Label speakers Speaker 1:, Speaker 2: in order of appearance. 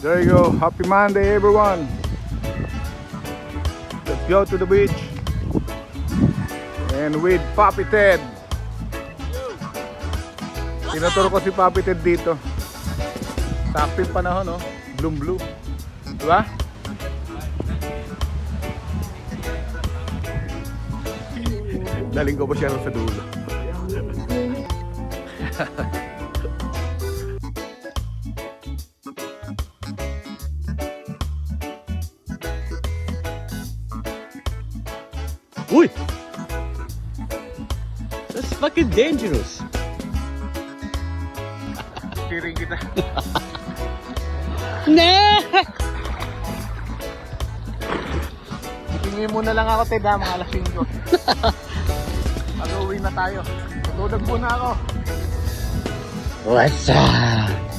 Speaker 1: There you go. Happy Monday, everyone. Let's go to the beach. And with Papi Ted. Tinuturo ko si Papi Ted dito. Sakto yung panahon, no? Bloom blue. Diba? Daling ko pa siya sa dulo.
Speaker 2: Uy! That's fucking dangerous.
Speaker 1: Tiring kita.
Speaker 2: Nah!
Speaker 1: Tingin muna lang ako, Ted, mga alas 5. Mag-uwi na tayo. Tutulog muna ako.
Speaker 2: What's up?